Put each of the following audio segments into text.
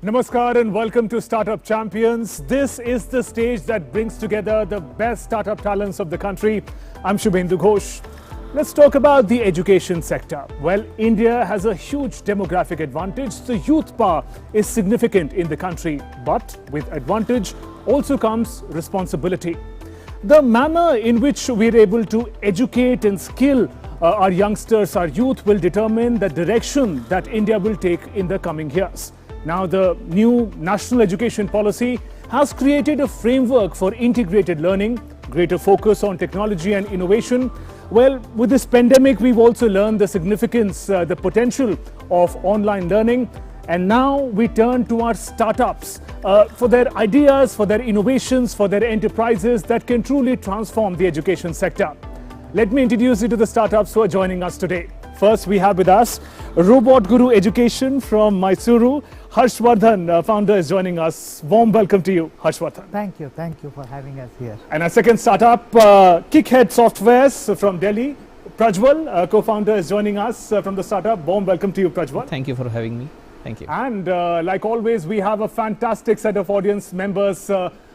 Namaskar and welcome to Startup Champions. This is the stage that brings together the best startup talents of the country. I'm Shubhendu Ghosh. Let's talk about the education sector. Well, India has a huge demographic advantage. The youth power is significant in the country, but with advantage also comes responsibility. The manner in which we're able to educate and skill our youngsters, our youth, will determine the direction that India will take in the coming years. Now, the new national education policy has created a framework for integrated learning, greater focus on technology and innovation. Well, with this pandemic, we've also learned the significance, the potential of online learning. And now we turn to our startups for their ideas, for their innovations, for their enterprises that can truly transform the education sector. Let me introduce you to the startups who are joining us today. First, we have with us Robot Guru Education from Mysuru. Harshvardhan, founder, is joining us. Warm welcome to you, Harshvardhan. Thank you for having us here. And our second startup, Kickhead Softwares from Delhi. Prajwal, co-founder, is joining us from the startup. Warm welcome to you, Prajwal. Thank you for having me. Thank you. And like always, we have a fantastic set of audience members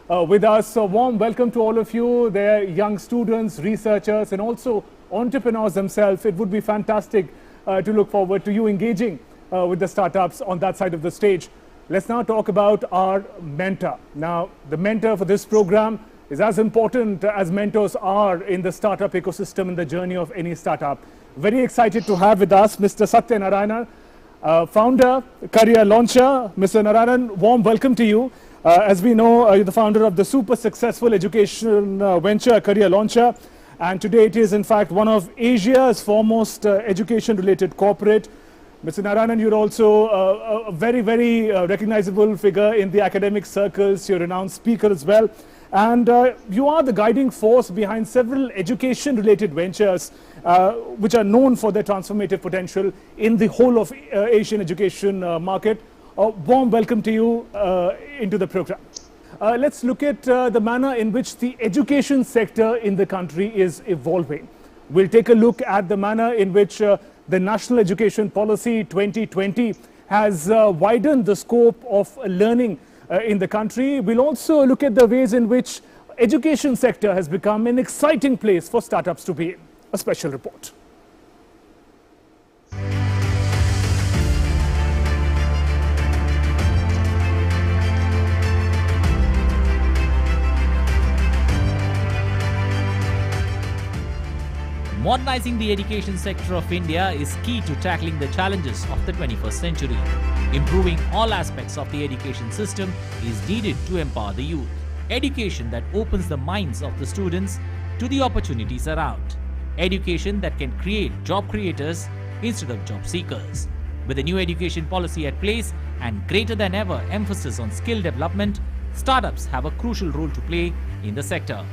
with us. So warm welcome to all of you. They're young students, researchers, and also entrepreneurs themselves. It would be fantastic to look forward to you engaging with the startups on that side of the stage. Let's now talk about our mentor. Now, the mentor for this program is as important as mentors are in the startup ecosystem in the journey of any startup. Very excited to have with us Mr. Satya Narayanan, founder, career launcher. Mr. Narayanan, warm welcome to you. As we know, you're the founder of the super successful education venture, Career Launcher. And today it is, in fact, one of Asia's foremost education-related corporate. Mr. Narayanan, you're also a very, very recognizable figure in the academic circles. You're a renowned speaker as well. And you are the guiding force behind several education-related ventures which are known for their transformative potential in the whole of Asian education market. Warm welcome to you into the program. Let's look at the manner in which the education sector in the country is evolving. We'll take a look at the manner in which the National Education Policy 2020 has widened the scope of learning in the country. We'll also look at the ways in which education sector has become an exciting place for startups to be in. A special report. Modernizing the education sector of India is key to tackling the challenges of the 21st century. Improving all aspects of the education system is needed to empower the youth. Education that opens the minds of the students to the opportunities around. Education that can create job creators instead of job seekers. With the new education policy at place and greater than ever emphasis on skill development, startups have a crucial role to play in the sector.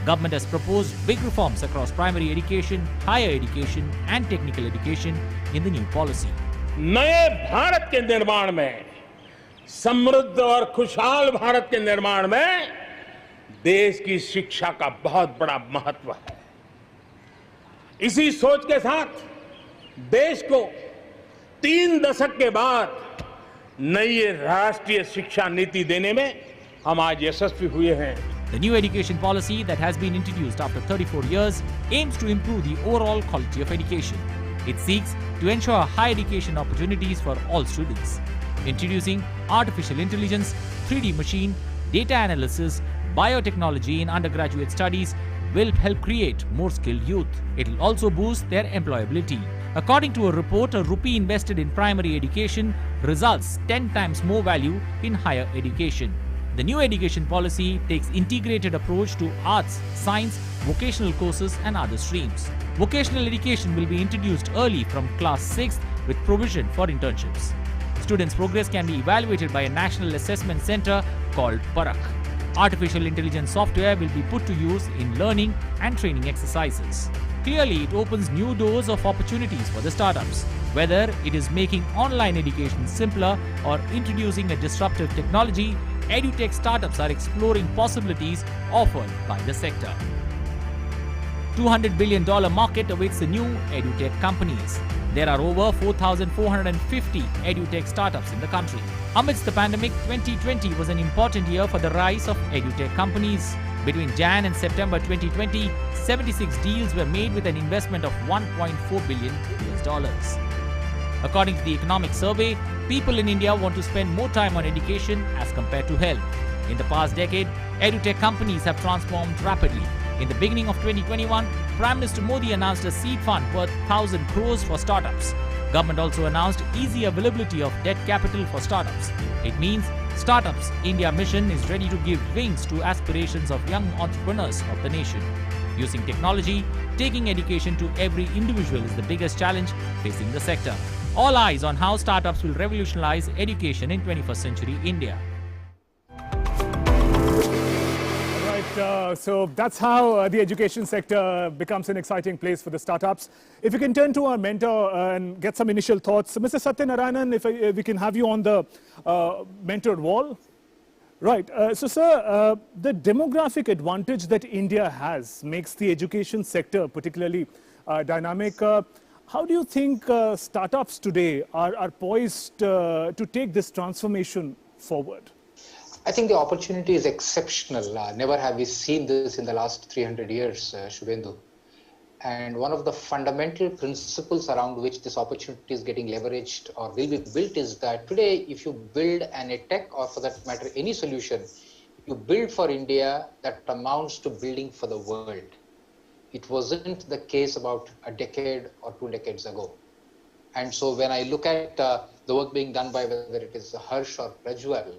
Government has proposed big reforms across primary education, higher education and technical education in the new policy. नए भारत के निर्माण में, समृद्ध और खुशहाल भारत के निर्माण में देश की शिक्षा का बहुत बड़ा महत्व है। इसी सोच के साथ देश को 3 दशक के बाद नई राष्ट्रीय शिक्षा नीति देने में हम आज यशस्वी हुए हैं। The new education policy that has been introduced after 34 years aims to improve the overall quality of education. It seeks to ensure high education opportunities for all students. Introducing artificial intelligence, 3D machine, data analysis, biotechnology in undergraduate studies will help create more skilled youth. It will also boost their employability. According to a report, a rupee invested in primary education results 10 times more value in higher education. The new education policy takes integrated approach to arts, science, vocational courses and other streams. Vocational education will be introduced early from class 6 with provision for internships. Students' progress can be evaluated by a national assessment center called Parak. Artificial intelligence software will be put to use in learning and training exercises. Clearly, it opens new doors of opportunities for the startups. Whether it is making online education simpler or introducing a disruptive technology, edutech startups are exploring possibilities offered by the sector. $200 billion market awaits the new edutech companies. There are over 4,450 edutech startups in the country. Amidst the pandemic, 2020 was an important year for the rise of edutech companies. Between Jan and September 2020, 76 deals were made with an investment of $1.4 billion. According to the economic survey, people in India want to spend more time on education as compared to health. In the past decade, edutech companies have transformed rapidly. In the beginning of 2021, Prime Minister Modi announced a seed fund worth 1,000 crores for startups. Government also announced easy availability of debt capital for startups. It means Startups India mission is ready to give wings to aspirations of young entrepreneurs of the nation. Using technology, taking education to every individual is the biggest challenge facing the sector. All eyes on how startups will revolutionize education in 21st century India. So that's how the education sector becomes an exciting place for the startups. If you can turn to our mentor and get some initial thoughts. Mr. Satyanarayanan, if we can have you on the mentored wall. Right. So, sir, the demographic advantage that India has makes the education sector particularly dynamic. How do you think startups today are poised to take this transformation forward? I think the opportunity is exceptional. Never have we seen this in the last 300 years, Shubhendu. And one of the fundamental principles around which this opportunity is getting leveraged or will be built is that today, if you build an edtech or for that matter, any solution, you build for India, that amounts to building for the world. It wasn't the case about a decade or 2 decades ago. And so when I look at the work being done by whether it is Harsh or Prajwal,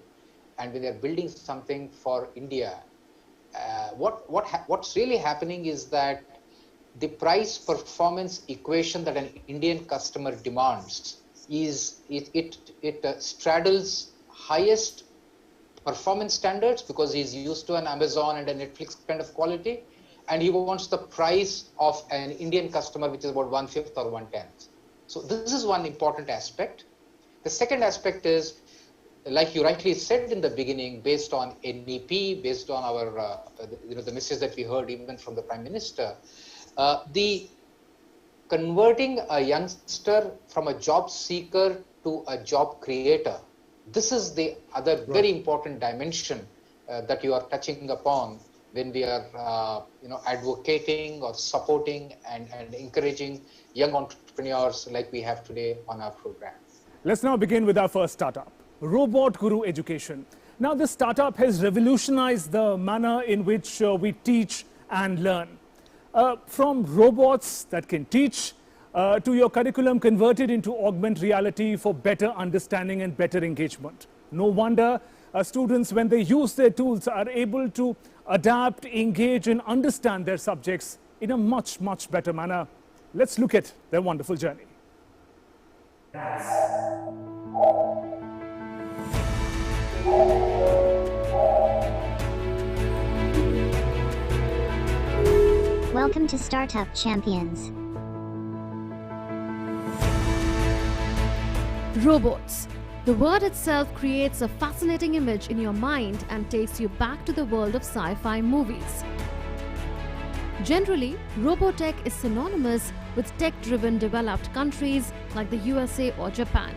and when they're building something for India, what's really happening is that the price-performance equation that an Indian customer demands is it straddles highest performance standards because he's used to an Amazon and a Netflix kind of quality, and he wants the price of an Indian customer, which is about 1/5 or 1/10. So this is one important aspect. The second aspect is, like you rightly said in the beginning, based on NEP, based on our the message that we heard even from the Prime Minister, the converting a youngster from a job seeker to a job creator. This is the other very important dimension that you are touching upon when we are advocating or supporting and encouraging young entrepreneurs like we have today on our program. Let's now begin with our first startup, Robot Guru Education. Now, this startup has revolutionized the manner in which we teach and learn. From robots that can teach to your curriculum converted into augmented reality for better understanding and better engagement. No wonder students, when they use their tools, are able to adapt, engage and understand their subjects in a much, much better manner. Let's look at their wonderful journey. Welcome to Startup Champions. Robots. The word itself creates a fascinating image in your mind and takes you back to the world of sci-fi movies. Generally, robotech is synonymous with tech-driven developed countries like the USA or Japan.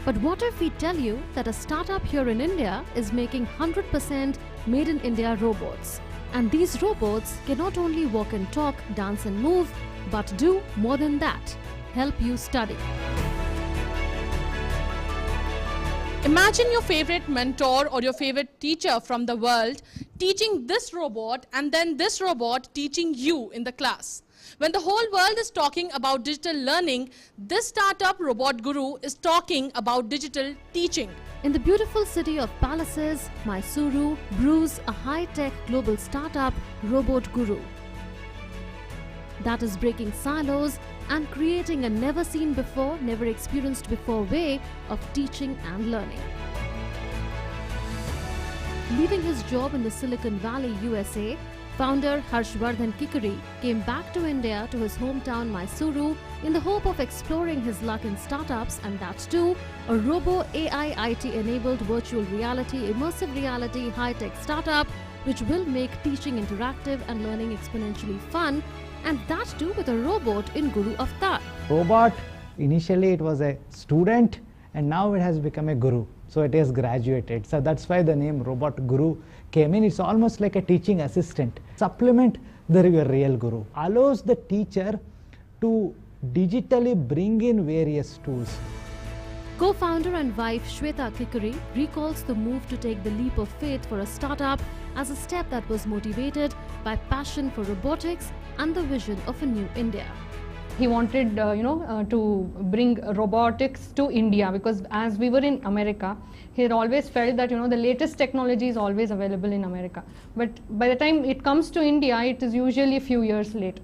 But what if we tell you that a startup here in India is making 100% made in India robots? And these robots can not only walk and talk, dance and move, but do more than that, help you study. Imagine your favorite mentor or your favorite teacher from the world teaching this robot and then this robot teaching you in the class. When the whole world is talking about digital learning, this startup Robot Guru is talking about digital teaching. In the beautiful city of palaces, Mysuru brews a high-tech global startup, Robot Guru, that is breaking silos and creating a never-seen before, never experienced before way of teaching and learning. Leaving his job in the Silicon Valley, USA, founder Harshvardhan Kikuri came back to India to his hometown Mysuru in the hope of exploring his luck in startups, and that too, a robo AI IT enabled virtual reality, immersive reality, high-tech startup which will make teaching interactive and learning exponentially fun, and that too with a robot in Guru Avatar. Robot Initially it was a student and now it has become a guru. So it has graduated. So that's why the name Robot Guru came in. It's almost like a teaching assistant. Supplement the real guru. Allows the teacher to digitally bring in various tools. Co-founder and wife Shweta Kikuri recalls the move to take the leap of faith for a startup as a step that was motivated by passion for robotics and the vision of a new India. He wanted, to bring robotics to India, because as we were in America, he had always felt that, the latest technology is always available in America. But by the time it comes to India, it is usually a few years late.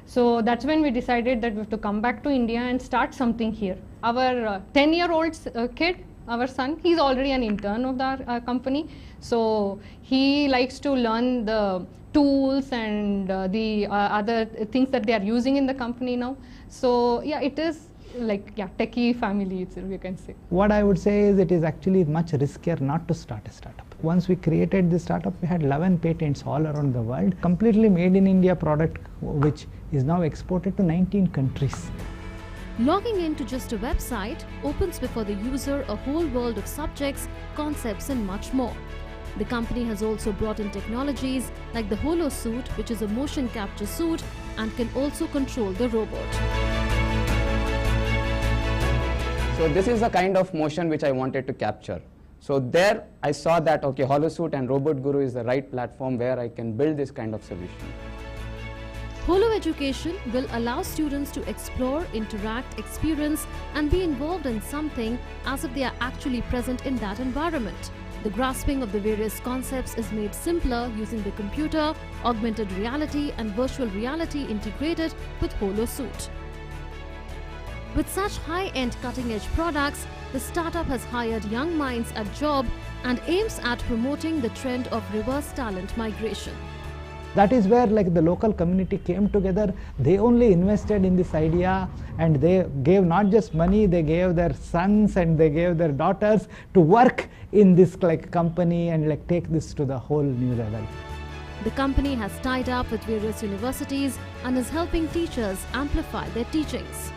So that's when we decided that we have to come back to India and start something here. Our 10-year-old kid, our son, he's already an intern of our company. So he likes to learn the tools and the other things that they are using in the company now. So yeah, it is like, techie family itself, you can say. What I would say is it is actually much riskier not to start a startup. Once we created this startup, we had 11 patents all around the world, completely made in India product which is now exported to 19 countries. Logging into just a website opens before the user a whole world of subjects, concepts and much more. The company has also brought in technologies like the Holo suit, which is a motion capture suit and can also control the robot. So this is the kind of motion which I wanted to capture. So there I saw that, okay, HoloSuit and Robot Guru is the right platform where I can build this kind of solution. Holo Education will allow students to explore, interact, experience and be involved in something as if they are actually present in that environment. The grasping of the various concepts is made simpler using the computer, augmented reality and virtual reality integrated with Holo Suit. With such high-end cutting-edge products, the startup has hired young minds at job and aims at promoting the trend of reverse talent migration. That is where the local community came together. They only invested in this idea and they gave not just money, they gave their sons and they gave their daughters to work in this company and take this to the whole new level. The company has tied up with various universities and is helping teachers amplify their teachings.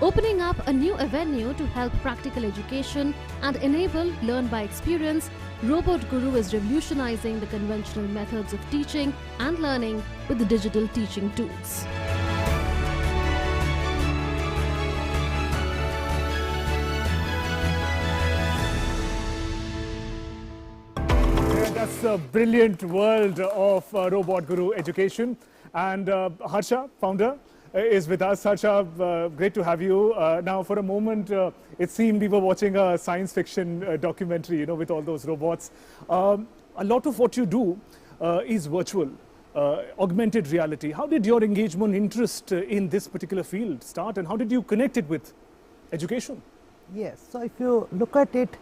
Opening up a new avenue to help practical education and enable learn by experience, Robot Guru is revolutionizing the conventional methods of teaching and learning with the digital teaching tools. That's a brilliant world of Robot Guru education. And Harsha, founder, is with us. Harsha, great to have you. Now, for a moment, it seemed we were watching a science fiction documentary, with all those robots. A lot of what you do is virtual, augmented reality. How did your engagement, interest in this particular field start, and how did you connect it with education? Yes, so if you look at it,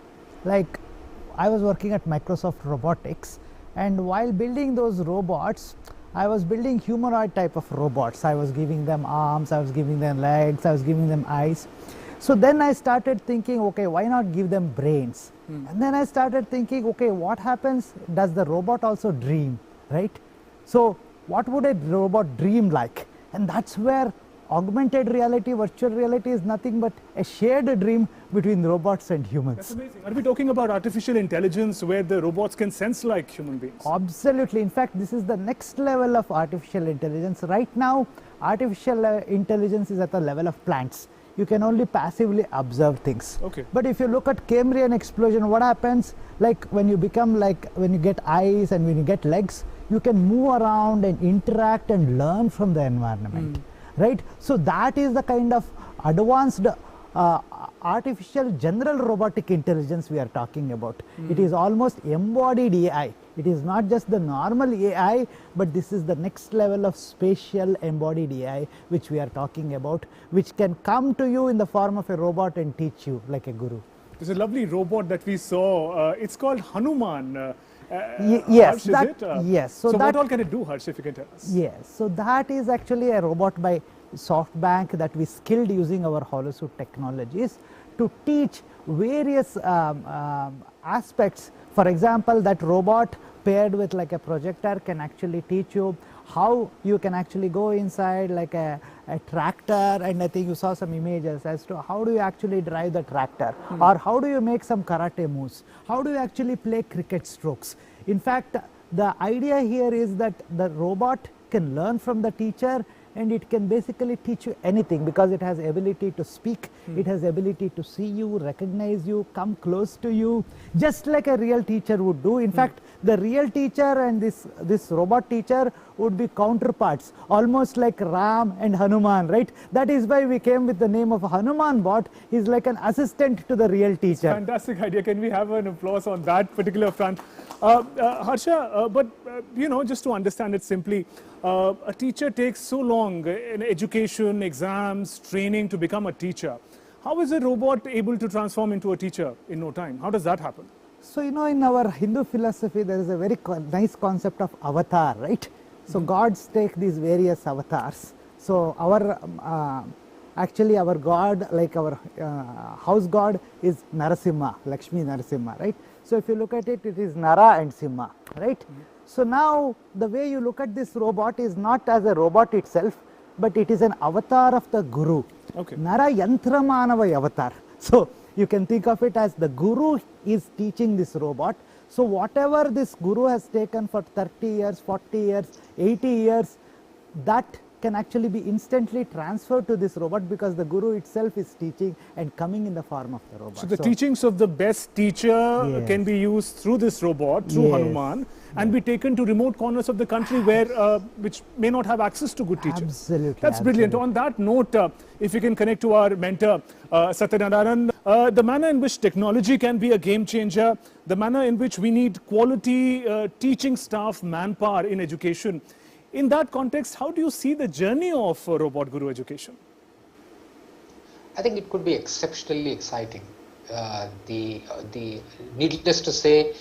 I was working at Microsoft Robotics, and while building those robots, I was building humanoid type of robots. I was giving them arms, I was giving them legs, I was giving them eyes. So then I started thinking, okay, why not give them brains? And then I started thinking, okay, what happens? Does the robot also dream, right? So what would a robot dream like? And that's where augmented reality, virtual reality is nothing but a shared dream between robots and humans. That's amazing. Are we talking about artificial intelligence where the robots can sense like human beings? Absolutely. In fact, this is the next level of artificial intelligence. Right now, artificial intelligence is at the level of plants. You can only passively observe things. Okay. But if you look at Cambrian explosion, what happens? When you become when you get eyes and when you get legs, you can move around and interact and learn from the environment. Right? So that is the kind of advanced artificial general robotic intelligence we are talking about. It is almost embodied AI. It is not just the normal AI, but this is the next level of spatial embodied AI which we are talking about, which can come to you in the form of a robot and teach you like a guru. There's a lovely robot that we saw. It's called Hanuman. Yes, Harsh, yes. So what all can it do, Harsh, if you can tell us? Yes, so that is actually a robot by SoftBank that we skilled using our HoloSuit technologies to teach various aspects. For example, that robot paired with a projector can actually teach you how you can actually go inside like a tractor, and I think you saw some images as to how do you actually drive the tractor, or how do you make some karate moves, how do you actually play cricket strokes. In fact, the idea here is that the robot can learn from the teacher, and it can basically teach you anything because it has ability to speak, it has ability to see you, recognize you, come close to you, just like a real teacher would do. In fact, the real teacher and this robot teacher would be counterparts, almost like Ram and Hanuman, right? That is why we came with the name of Hanuman bot. He's like an assistant to the real teacher. Fantastic idea. Can we have an applause on that particular front? Harsha, but you know, just to understand it simply, a teacher takes so long in education, exams, training to become a teacher. How is a robot able to transform into a teacher in no time? How does that happen? So, you know, in our Hindu philosophy, there is a very nice concept of avatar, right? So, gods take these various avatars. So, our actually our god, like our house god is Narasimha, Lakshmi Narasimha, right? So, if you look at it, it is Nara and Simha, right? So, now the way you look at this robot is not as a robot itself, but it is an avatar of the Guru. Okay. Nara Yantra Manava avatar. So, you can think of it as the Guru is teaching this robot. So, whatever this Guru has taken for 30 years, 40 years, 80 years, that can actually be instantly transferred to this robot because the Guru itself is teaching and coming in the form of the robot. So, the teachings of the best teacher can be used through this robot, through Hanuman, and be taken to remote corners of the country where which may not have access to good teachers. Absolutely. That's brilliant. On that note, if you can connect to our mentor, Satyanarayan, the manner in which technology can be a game changer, the manner in which we need quality teaching staff, manpower in education. In that context, how do you see the journey of Robot Guru education? I think it could be exceptionally exciting. Needless to say,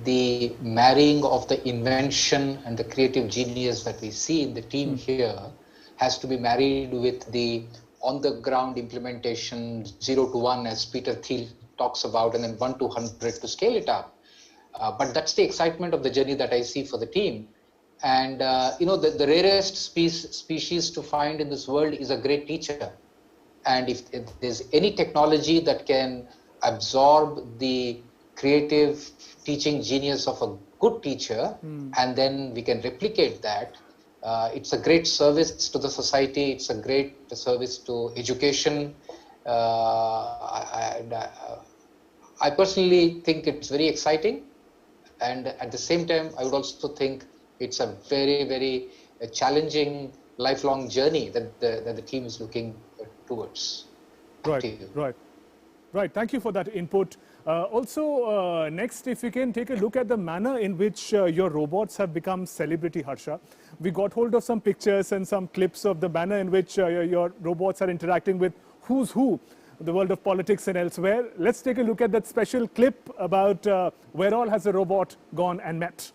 the marrying of the invention and the creative genius that we see in the team here has to be married with the on-the-ground implementation 0 to 1, as Peter Thiel talks about, and then 1 to 100 to scale it up. But that's the excitement of the journey that I see for the team. And you know, the rarest species to find in this world is a great teacher. And if there's any technology that can absorb the creative teaching genius of a good teacher, and then we can replicate that, it's a great service to the society, it's a great service to education. I personally think it's very exciting, and at the same time I would also think it's a very, very challenging lifelong journey that the team is looking towards. Right. Thank you for that input. Also, next, if you can take a look at the manner in which your robots have become celebrity, Harsha. We got hold of some pictures and some clips of the manner in which your robots are interacting with who's who, the world of politics and elsewhere. Let's take a look at that special clip about where all has a robot gone and met.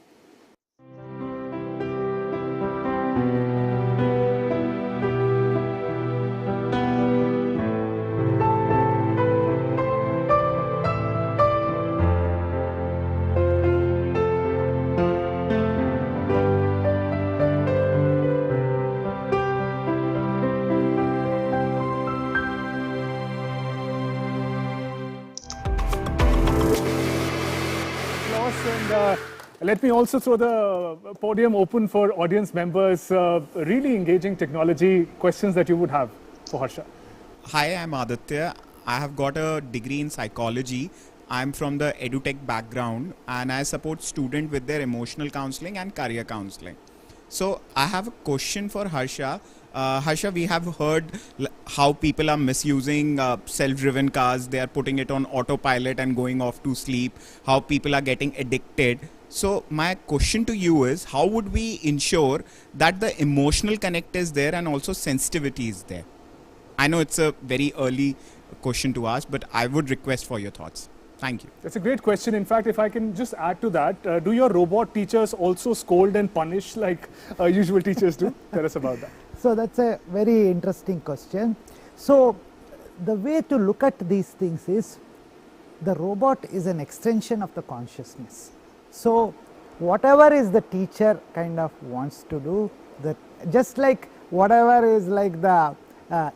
Let me also throw the podium open for audience members. Really engaging technology questions that you would have for Harsha. Hi, I'm Aditya. I have got a degree in psychology. I'm from the edutech background and I support students with their emotional counseling and career counseling. So I have a question for Harsha. Harsha, we have heard how people are misusing self-driven cars. They are putting it on autopilot and going off to sleep. How people are getting addicted. So my question to you is, how would we ensure that the emotional connect is there and also sensitivity is there? I know it's a very early question to ask, but I would request for your thoughts. Thank you. That's a great question. In fact, if I can just add to that, do your robot teachers also scold and punish like usual teachers do? Tell us about that. So that's a very interesting question. So the way to look at these things is the robot is an extension of the consciousness. So whatever is the teacher kind of wants to do, That just like whatever is like the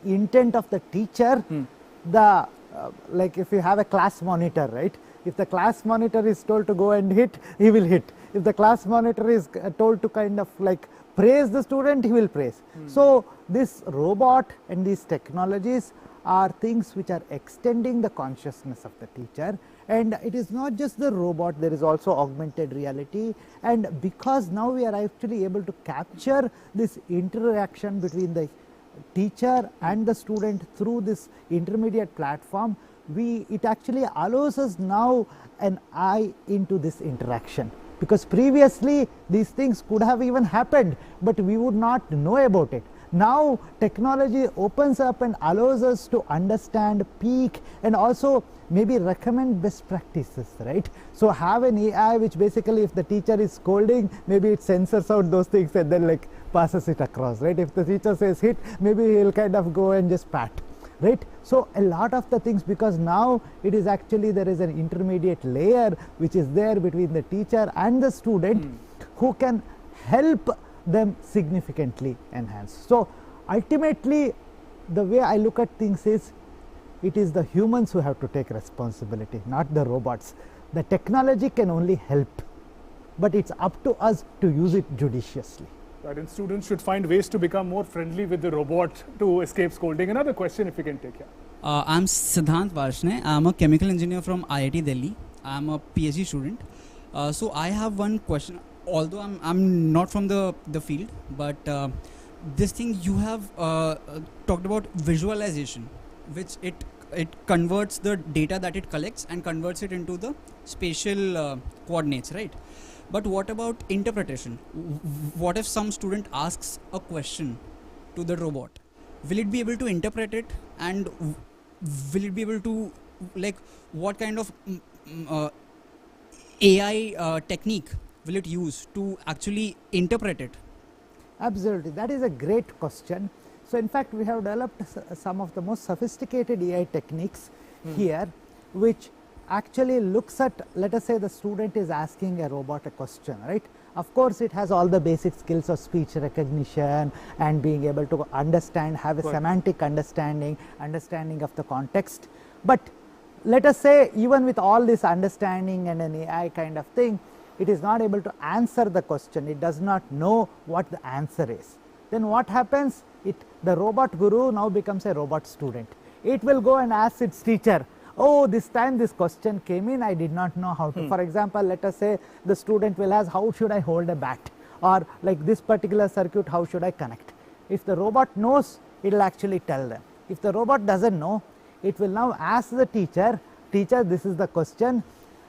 intent of the teacher, the like if you have a class monitor, right? If the class monitor is told to go and hit, he will hit. If the class monitor is told to kind of like praise the student, he will praise. So this robot and these technologies are things which are extending the consciousness of the teacher, and it is not just the robot, there is also augmented reality, and because now we are actually able to capture this interaction between the teacher and the student through this intermediate platform, it actually allows us now an eye into this interaction, because previously these things could have even happened, but we would not know about it. Now technology opens up and allows us to understand, peak, and also maybe recommend best practices, right? So have an AI which basically, if the teacher is scolding, maybe it censors out those things and then like passes it across, right? If the teacher says hit, maybe he'll kind of go and just pat, right? So a lot of the things, because now it is actually there is an intermediate layer which is there between the teacher and the student who can help them significantly enhance. So ultimately the way I look at things is, it is the humans who have to take responsibility, not the robots. The technology can only help, but it's up to us to use it judiciously. Right, and students should find ways to become more friendly with the robot to escape scolding. Another question, if you can take here. I'm Siddhant Varshney. I'm a chemical engineer from IIT Delhi. I'm a PhD student. So I have one question. Although I'm not from the field, but this thing you have talked about visualization, which it converts the data that it collects and converts it into the spatial coordinates, right? But what about interpretation? What if some student asks a question to the robot? Will it be able to interpret it, and will it be able to, like, what kind of AI technique will it use to actually interpret it? Absolutely, that is a great question. So in fact, we have developed some of the most sophisticated AI techniques here, which actually looks at, let us say the student is asking a robot a question, right? Of course, it has all the basic skills of speech recognition and being able to understand, have a semantic understanding of the context. But let us say even with all this understanding and an AI kind of thing, it is not able to answer the question, it does not know what the answer is. Then what happens? The robot guru now becomes a robot student. It will go and ask its teacher, oh, this time this question came in, I did not know how to. For example, let us say the student will ask, how should I hold a bat? Or like this particular circuit, how should I connect? If the robot knows, it will actually tell them. If the robot doesn't know, it will now ask the teacher, this is the question.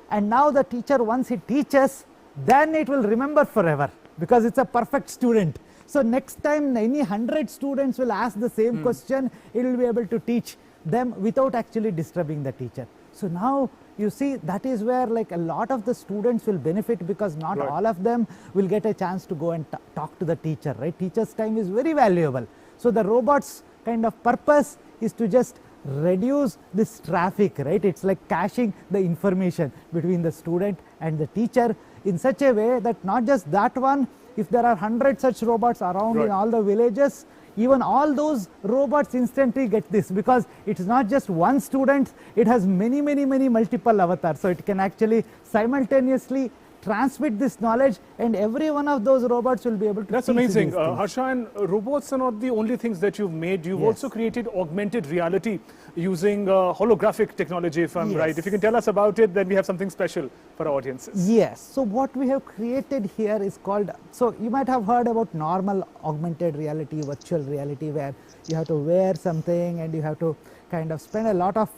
And now the teacher, once he teaches, then it will remember forever, because it's a perfect student. So next time any 100 students will ask the same question, it will be able to teach them without actually disturbing the teacher. So now you see, that is where like a lot of the students will benefit, because not all of them will get a chance to go and talk to the teacher, right? Teacher's time is very valuable. So the robot's kind of purpose is to just reduce this traffic, right? It's like caching the information between the student and the teacher in such a way that not just that one, if there are 100 such robots around in all the villages, even all those robots instantly get this, because it is not just one student, it has many multiple avatars. So it can actually simultaneously transmit this knowledge, and every one of those robots will be able to. That's amazing. Harsha, and robots are not the only things that you've made. You've also created augmented reality using holographic technology, if I'm right. If you can tell us about it, then we have something special for our audiences. Yes. So what we have created here is called, so you might have heard about normal augmented reality, virtual reality, where you have to wear something and you have to kind of spend a lot of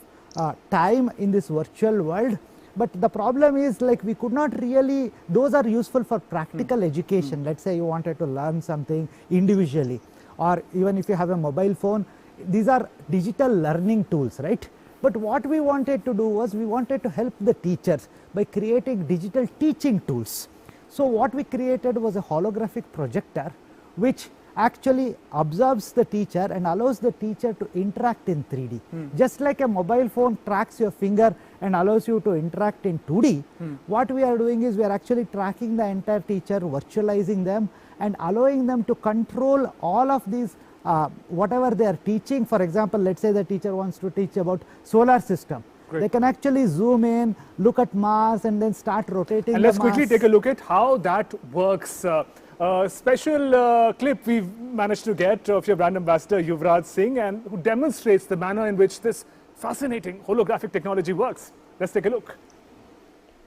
time in this virtual world. But the problem is, like, we could not really, those are useful for practical education. Let's say you wanted to learn something individually, or even if you have a mobile phone, these are digital learning tools, right? But what we wanted to do was, we wanted to help the teachers by creating digital teaching tools. So what we created was a holographic projector which actually observes the teacher and allows the teacher to interact in 3D. Just like a mobile phone tracks your finger and allows you to interact in 2D, what we are doing is we are actually tracking the entire teacher, virtualizing them, and allowing them to control all of these whatever they are teaching. For example, let's say the teacher wants to teach about solar system. Great. They can actually zoom in, look at Mars, and then start rotating and the let's quickly Mars. take a look at how that works. Special clip we've managed to get of your brand ambassador Yuvraj Singh, and who demonstrates the manner in which this fascinating holographic technology works. Let's take a look.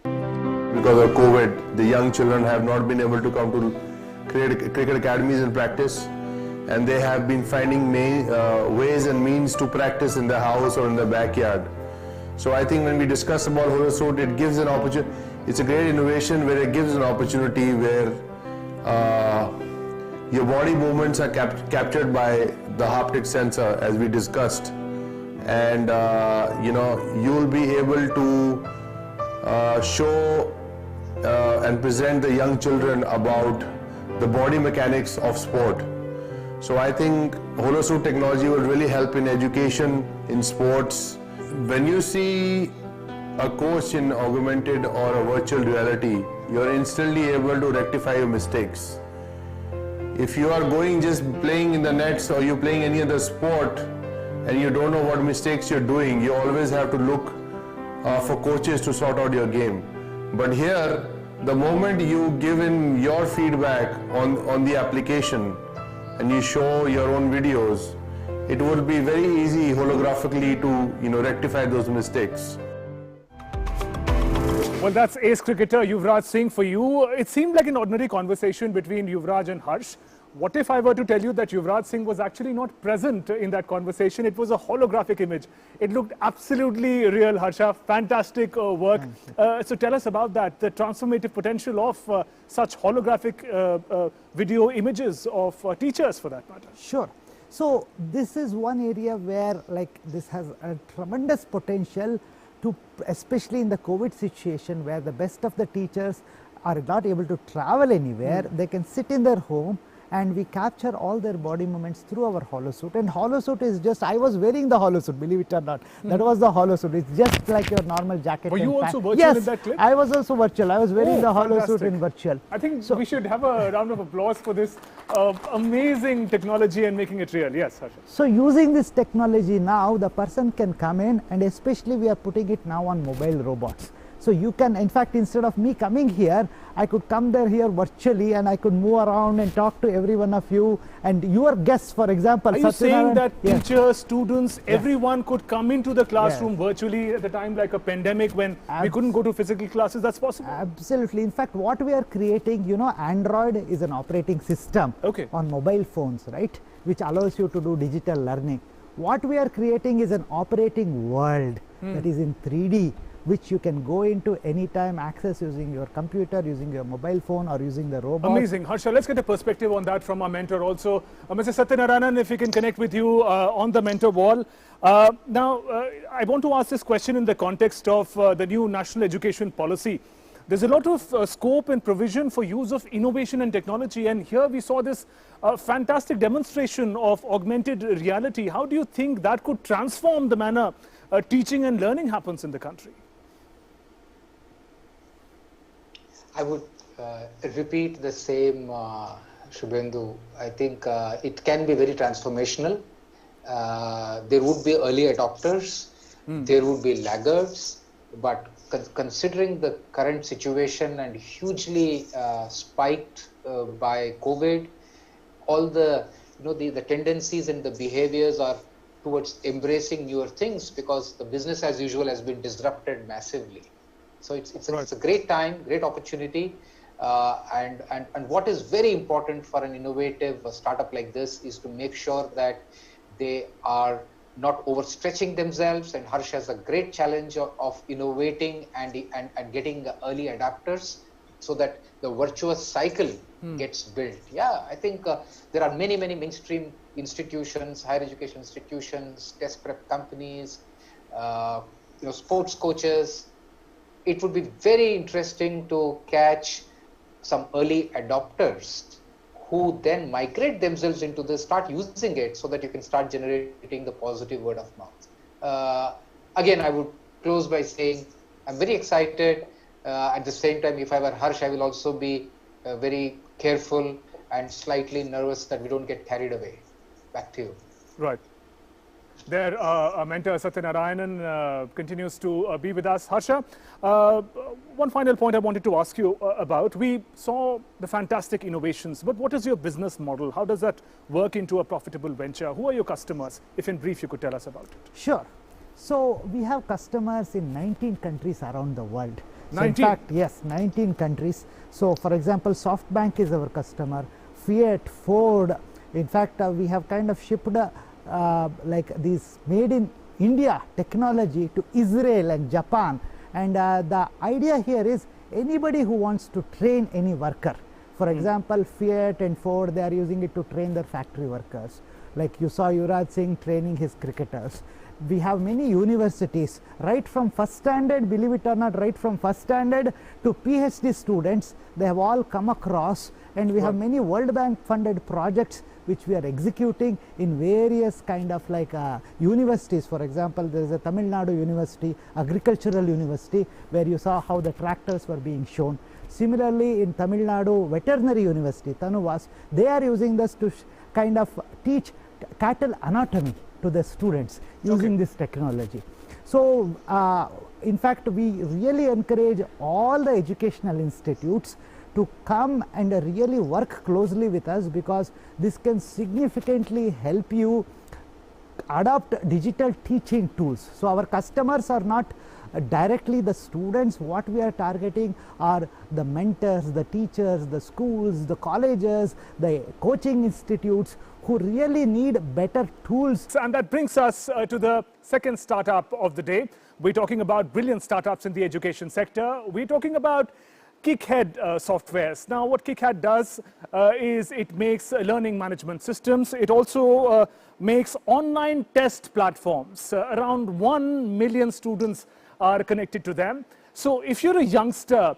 Because of COVID, the young children have not been able to come to cricket academies and practice, and they have been finding ways and means to practice in the house or in the backyard. So I think when we discuss about HoloSuit, it gives an opportunity. It's a great innovation where it gives an opportunity where your body movements are captured by the haptic sensor, as we discussed, and you will be able to show and present the young children about the body mechanics of sport. So I think HoloSuit technology will really help in education, in sports. When you see a coach in augmented or a virtual reality, you're instantly able to rectify your mistakes. If you are going just playing in the nets or you're playing any other sport and you don't know what mistakes you're doing, you always have to look for coaches to sort out your game. But here, the moment you give in your feedback on the application and you show your own videos, it will be very easy holographically to rectify those mistakes. Well, that's ace cricketer Yuvraj Singh for you. It seemed like an ordinary conversation between Yuvraj and Harsh. What if I were to tell you that Yuvraj Singh was actually not present in that conversation? It was a holographic image. It looked absolutely real, Harsha. Fantastic work. So tell us about that, the transformative potential of such holographic video images of teachers, for that matter. Sure. So this is one area where this has a tremendous potential to, especially in the COVID situation where the best of the teachers are not able to travel anywhere. They can sit in their home and we capture all their body movements through our HoloSuit. And HoloSuit is just, I was wearing the HoloSuit, believe it or not. That was the HoloSuit. It's just like your normal jacket. Were you also virtual yes, in that clip? I was also virtual. I was wearing the HoloSuit fantastic. in virtual. I think we should have a round of applause for this amazing technology and making it real. Yes, Harsha. So using this technology now, the person can come in, and especially we are putting it now on mobile robots. So you can, in fact, instead of me coming here, I could come there here virtually and I could move around and talk to every one of you and your guests, for example. Are you saying that teachers, students, everyone could come into the classroom virtually at the time like a pandemic when we couldn't go to physical classes? That's possible? Absolutely. In fact, what we are creating, Android is an operating system on mobile phones, right, which allows you to do digital learning. What we are creating is an operating world that is in 3D, which you can go into anytime, access using your computer, using your mobile phone, or using the robot. Amazing. Harsha, let's get a perspective on that from our mentor also. Mr. Satyanarayanan, if we can connect with you on the mentor wall. Now, I want to ask this question in the context of the new national education policy. There's a lot of scope and provision for use of innovation and technology, and here we saw this fantastic demonstration of augmented reality. How do you think that could transform the manner teaching and learning happens in the country? I would repeat the same, Shubhendu. I think it can be very transformational. There would be early adopters, there would be laggards, but considering the current situation and hugely spiked by COVID, all the the tendencies and the behaviors are towards embracing newer things because the business as usual has been disrupted massively. So it's a great time, great opportunity, and what is very important for an innovative startup like this is to make sure that they are not overstretching themselves. And Harsh has a great challenge of innovating and getting early adapters so that the virtuous cycle gets built. Yeah, I think there are many mainstream institutions, higher education institutions, test prep companies, sports coaches. It would be very interesting to catch some early adopters who then migrate themselves into this, start using it so that you can start generating the positive word of mouth. Again, I would close by saying I'm very excited. At the same time, if I were Harsh, I will also be very careful and slightly nervous that we don't get carried away. Back to you. Right. Their mentor Satyanarayanan continues to be with us. Harsha, one final point I wanted to ask you about. We saw the fantastic innovations, but what is your business model? How does that work into a profitable venture? Who are your customers? If in brief you could tell us about it. Sure. So we have customers in 19 countries around the world. So 19? in fact, yes, 19 countries. So for example, SoftBank is our customer, Fiat, Ford. In fact, we have kind of shipped like these made in India technology to Israel and Japan. And the idea here is anybody who wants to train any worker. For example, Fiat and Ford, they are using it to train their factory workers. Like you saw Yuvraj Singh training his cricketers. We have many universities, right from first standard, believe it or not, right from first standard to PhD students, they have all come across, and we have many World Bank funded projects which we are executing in various kind of like universities. For example, there is a Tamil Nadu University, Agricultural University, where you saw how the tractors were being shown. Similarly, in Tamil Nadu Veterinary University, Tanuvas, they are using this to kind of teach cattle anatomy to the students using this technology. So, in fact, we really encourage all the educational institutes to come and really work closely with us, because this can significantly help you adopt digital teaching tools. So our customers are not directly the students. What we are targeting are the mentors, the teachers, the schools, the colleges, the coaching institutes who really need better tools. And that brings us to the second startup of the day. We're talking about brilliant startups in the education sector. We're talking about Kickhead softwares. Now, what Kickhead does is it makes learning management systems. It also makes online test platforms. Around 1 million students are connected to them. So if you're a youngster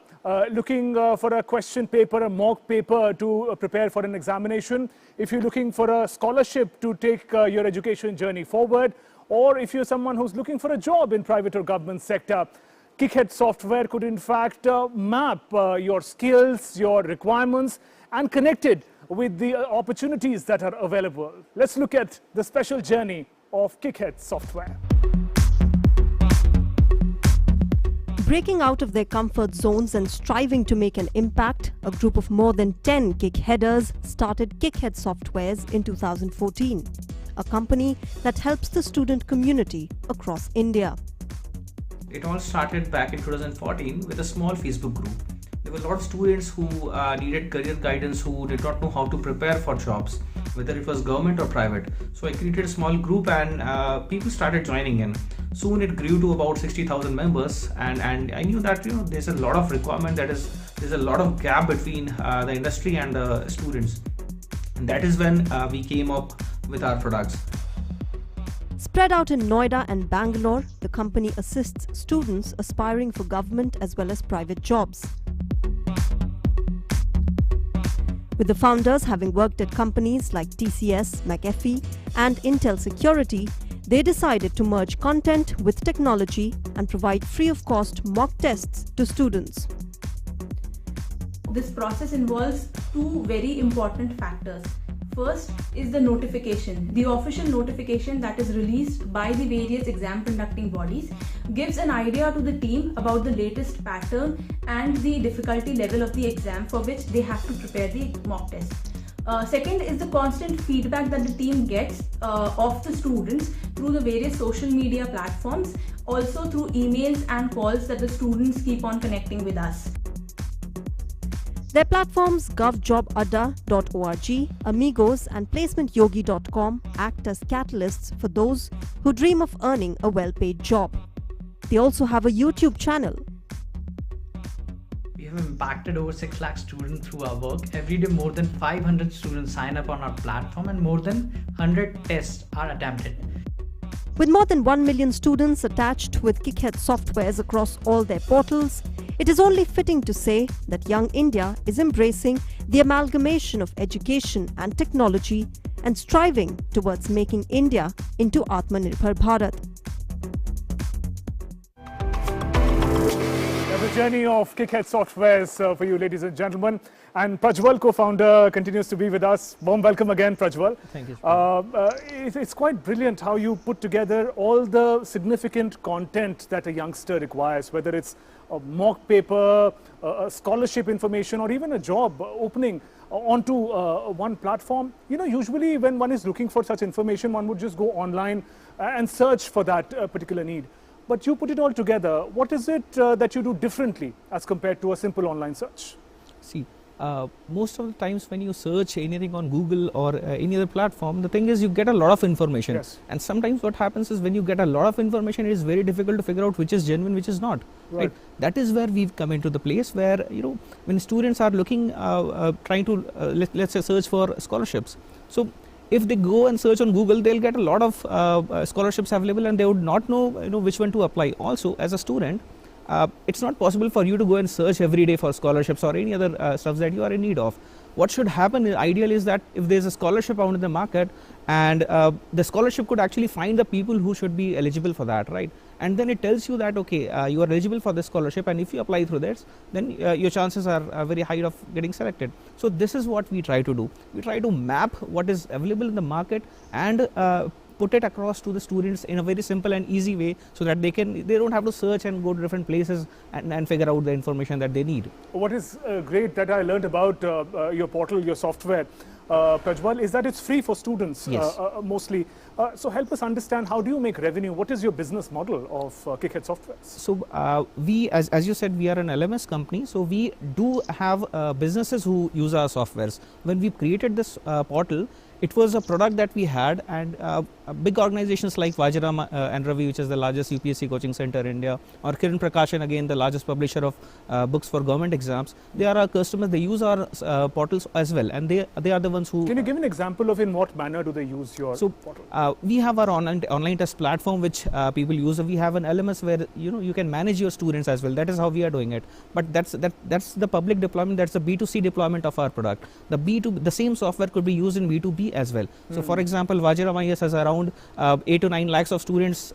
looking for a question paper, a mock paper to prepare for an examination, if you're looking for a scholarship to take your education journey forward, or if you're someone who's looking for a job in private or government sector, Kickhead software could in fact map your skills, your requirements, and connect it with the opportunities that are available. Let's look at the special journey of Kickhead software. Breaking out of their comfort zones and striving to make an impact, a group of more than 10 Kickheaders started Kickhead Softwares in 2014, a company that helps the student community across India. It all started back in 2014 with a small Facebook group. There were a lot of students who needed career guidance, who did not know how to prepare for jobs, whether it was government or private. So I created a small group and people started joining in. Soon it grew to about 60,000 members, and I knew that there's a lot of requirement, there's a lot of gap between the industry and the students. And that is when we came up with our products. Spread out in Noida and Bangalore, the company assists students aspiring for government as well as private jobs. With the founders having worked at companies like TCS, McAfee and Intel Security, they decided to merge content with technology and provide free of cost mock tests to students. This process involves two very important factors. First is the notification. The official notification that is released by the various exam conducting bodies gives an idea to the team about the latest pattern and the difficulty level of the exam for which they have to prepare the mock test. Second is the constant feedback that the team gets of the students through the various social media platforms, also through emails and calls that the students keep on connecting with us. Their platforms govjobadda.org, Amigos and placementyogi.com act as catalysts for those who dream of earning a well-paid job. They also have a YouTube channel. We have impacted over 6 lakh students through our work. Every day more than 500 students sign up on our platform and more than 100 tests are attempted. With more than 1 million students attached with Kickhead softwares across all their portals, it is only fitting to say that young India is embracing the amalgamation of education and technology and striving towards making India into Atmanirbhar Bharat. That was journey of Kickhead Softwares for you, ladies and gentlemen. And Prajwal, co-founder, continues to be with us. Warm welcome again, Prajwal. Thank you. It's quite brilliant how you put together all the significant content that a youngster requires, whether it's a mock paper, a scholarship information, or even a job opening onto one platform. You know, usually when one is looking for such information, one would just go online and search for that particular need. But you put it all together. What is it that you do differently as compared to a simple online search? See, most of the times when you search anything on Google or any other platform, the thing is you get a lot of information. Yes. And sometimes what happens is when you get a lot of information, it is very difficult to figure out which is genuine, which is not. Right. That is where we've come into the place where, you know, when students are looking, trying to, let's say, search for scholarships. So if they go and search on Google, they'll get a lot of scholarships available and they would not know, you know, which one to apply. Also, as a student, it's not possible for you to go and search every day for scholarships or any other stuff that you are in need of. What should happen ideally is that if there's a scholarship out in the market and the scholarship could actually find the people who should be eligible for that, right? And then it tells you that, okay, you are eligible for this scholarship, and if you apply through this, then your chances are very high of getting selected. So this is what we try to do. We try to map what is available in the market and put it across to the students in a very simple and easy way, so that they don't have to search and go to different places and figure out the information that they need. What is great that I learned about your portal, your software, Prajwal, is that it's free for students. Yes. Mostly. So help us understand, how do you make revenue? What is your business model of Kickhead Softwares? So we, as you said, we are an LMS company. So we do have businesses who use our softwares. When we created this portal, it was a product that we had, and big organizations like Vajra and Ravi, which is the largest UPSC coaching center in India, or Kiran Prakashan, again the largest publisher of books for government exams, they are our customers. They use our portals as well, and they are the ones who. Can you give an example of in what manner do they use your portal? We have our online test platform which people use. We have an LMS where you can manage your students as well. That is how we are doing it. But that's the public deployment. That's the B2C deployment of our product. The same software could be used in B2B as well. So for example, Vajra MIS has around 8 to 9 lakhs of students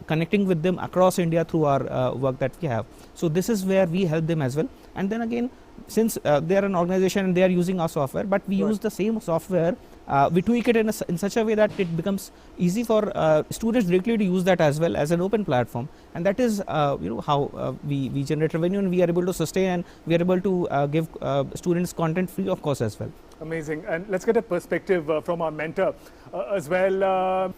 connecting with them across India through our work that we have. So this is where we help them as well. And then again, since they are an organization and they are using our software, but we use the same software, we tweak it in such a way that it becomes easy for students directly to use that as well as an open platform. And that is how we generate revenue, and we are able to sustain, and we are able to give students content free of course as well. Amazing. And let's get a perspective from our mentor as well.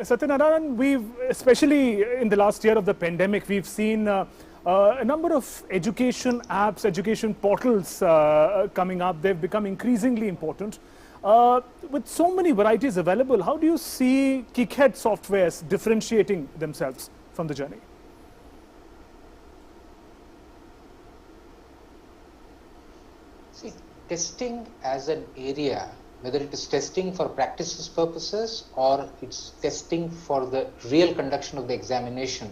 Satyanarayan, we've, especially in the last year of the pandemic, we've seen a number of education apps, education portals coming up. They've become increasingly important. With so many varieties available, how do you see Kickhead Softwares differentiating themselves from the journey? See, testing as an area, whether it is testing for practices purposes or it's testing for the real conduction of the examination,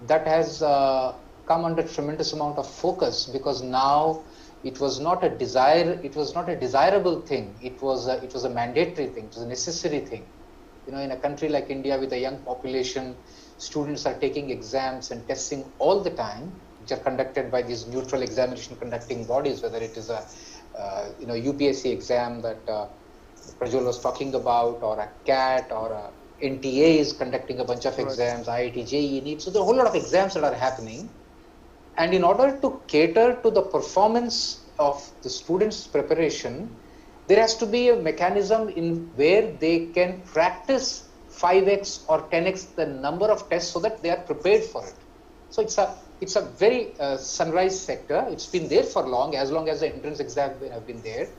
that has come under tremendous amount of focus, because now it was not a desirable thing. It was a mandatory thing. It was a necessary thing. In a country like India with a young population, students are taking exams and testing all the time, which are conducted by these neutral examination conducting bodies, whether it is a UPSC exam that Prajwal was talking about, or a CAT, or a NTA is conducting a bunch of exams, IIT, JEE, NEET. So there are a whole lot of exams that are happening. And in order to cater to the performance of the students' preparation, there has to be a mechanism in where they can practice 5x or 10x the number of tests so that they are prepared for it. So it's a very sunrise sector. It's been there for as long as the entrance exams have been there.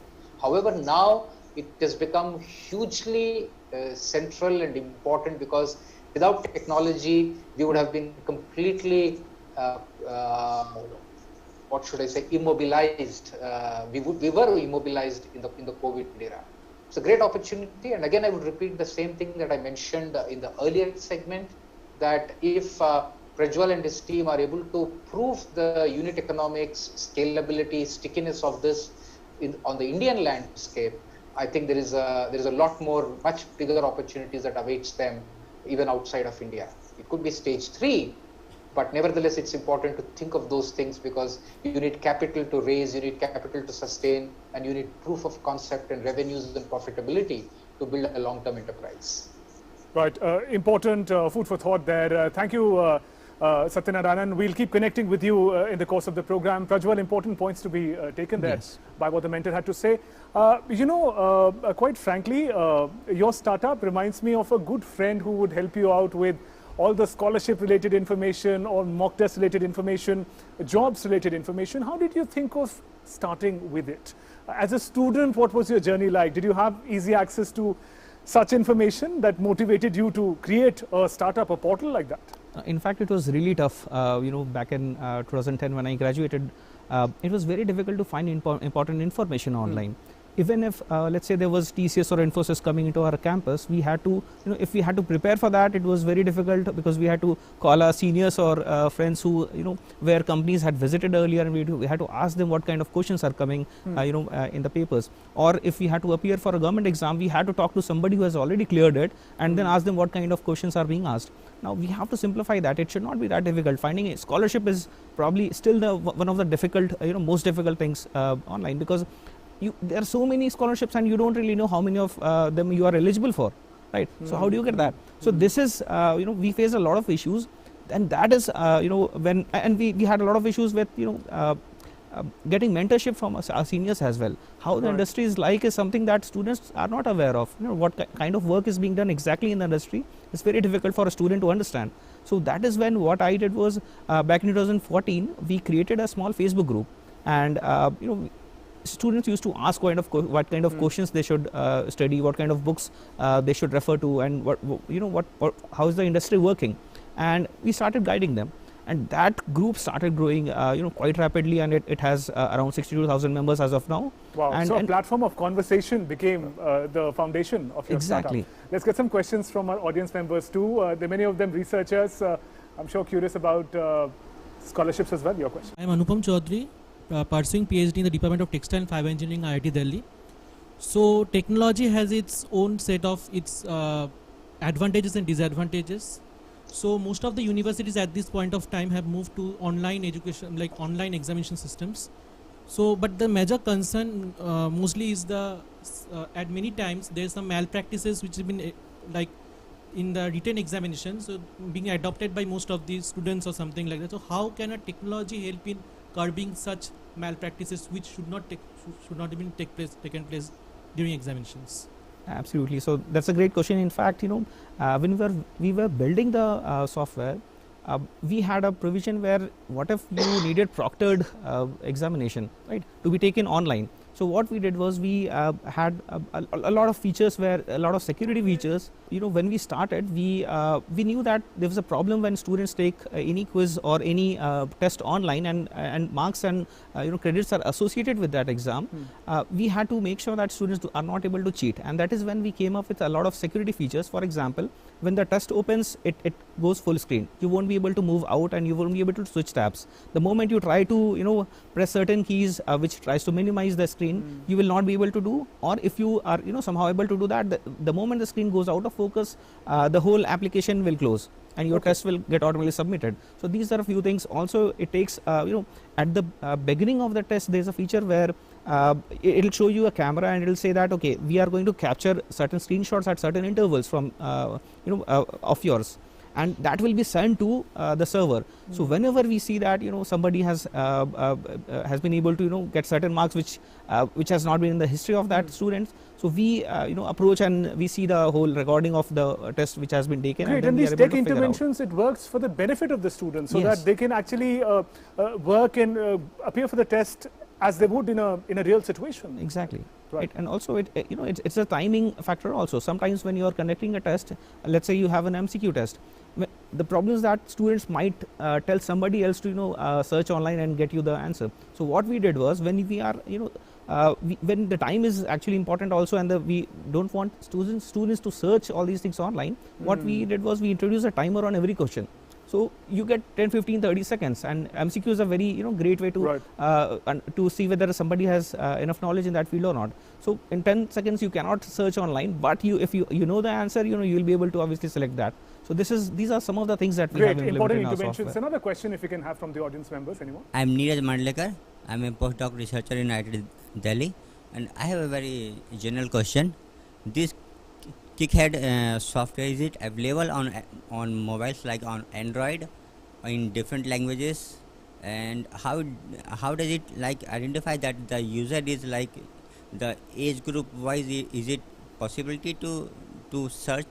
However, now it has become hugely central and important, because without technology, we would have been completely immobilized. We were immobilized in the COVID era. It's a great opportunity, and again I would repeat the same thing that I mentioned in the earlier segment, that if Prajwal and his team are able to prove the unit economics, scalability, stickiness of this on the Indian landscape, I think there is a lot more, much bigger opportunities that awaits them even outside of India. It could be stage 3. But nevertheless, it's important to think of those things because you need capital to raise, you need capital to sustain, and you need proof of concept and revenues and profitability to build a long-term enterprise. Right, important food for thought there. Thank you, Satyanarayanan. We'll keep connecting with you in the course of the program. Prajwal, important points to be taken there by what the mentor had to say. Quite frankly, your startup reminds me of a good friend who would help you out with all the scholarship related information or mock test related information, jobs related information. How did you think of starting with it? As a student, what was your journey like? Did you have easy access to such information that motivated you to create a startup, a portal like that? In fact, it was really tough. Back in 2010 when I graduated, it was very difficult to find important information online. Even if, let's say, there was TCS or Infosys coming into our campus, we had to, if we had to prepare for that, it was very difficult because we had to call our seniors or friends who, where companies had visited earlier, and we had to ask them what kind of questions are coming, in the papers. Or if we had to appear for a government exam, we had to talk to somebody who has already cleared it and then ask them what kind of questions are being asked. Now we have to simplify that. It should not be that difficult. Finding a scholarship is probably still one of the difficult, most difficult things online, because there are so many scholarships and you don't really know how many of them you are eligible for, right? So how do you get that? So this is, we face a lot of issues, and that is, we had a lot of issues with, getting mentorship from our seniors as well. How the industry is like is something that students are not aware of. What kind of work is being done exactly in the industry is very difficult for a student to understand. So that is when what I did was, back in 2014, we created a small Facebook group, and students used to ask what kind of questions they should study, what kind of books they should refer to, and how is the industry working, and we started guiding them. And that group started growing quite rapidly, and it has around 62,000 members as of now. Wow, so a platform of conversation became the foundation of your startup. Let's get some questions from our audience members too. There are many of them researchers, I'm sure curious about scholarships as well. Your question. I am Anupam Chaudhary, pursuing PhD in the Department of Textile and Fiber Engineering, IIT Delhi. So technology has its own set of its advantages and disadvantages. So most of the universities at this point of time have moved to online education, like online examination systems. So, but the major concern mostly is at many times there is some malpractices which have been like in the written examination, so being adopted by most of the students or something like that. So how can a technology help in curbing such malpractices which should not even taken place during examinations? Absolutely. So that's a great question. In fact, when we were building the software, we had a provision where what if you needed proctored examination, right, to be taken online. So what we did was we had a lot of features, where a lot of security features. When we started, we knew that there was a problem when students take any quiz or any test online, and marks and credits are associated with that exam. We had to make sure that students are not able to cheat, and that is when we came up with a lot of security features. For example, when the test opens, it goes full screen. You won't be able to move out, and you won't be able to switch tabs. The moment you try to press certain keys which tries to minimize the screen, you will not be able to do. Or if you are somehow able to do that, the moment the screen goes out of focus, the whole application will close and your test will get automatically submitted. So these are a few things. Also, it takes at the beginning of the test, there's a feature where it'll show you a camera and it'll say that, okay, we are going to capture certain screenshots at certain intervals from of yours, and that will be sent to the server. So whenever we see that somebody has been able to get certain marks which has not been in the history of that student, so we approach and we see the whole recording of the test which has been taken. Great. And these tech interventions, it works for the benefit of the students, so that they can actually work and appear for the test as they would in a real situation. Exactly. Right. And also it's a timing factor also. Sometimes when you are conducting a test, let's say you have an MCQ test, the problem is that students might tell somebody else to search online and get you the answer. So what we did was, when we are when the time is actually important also, and we don't want students to search all these things online, what we did was we introduced a timer on every question. So you get 10, 15, 30 seconds, and MCQ is a very great way to to see whether somebody has enough knowledge in that field or not. So in 10 seconds you cannot search online, but if you know the answer, you will be able to obviously select that. So these are some of the things that we Great, have implemented important in our interventions. software. Another question if you can have from the audience members, anyone? I'm Neeraj Mandlekar. I'm a postdoc researcher in IIT Delhi, and I have a very general question. This Kickhead software, is it available on mobiles like on Android in different languages? And how does it like identify that the user is like the age group wise? Is it possibility to search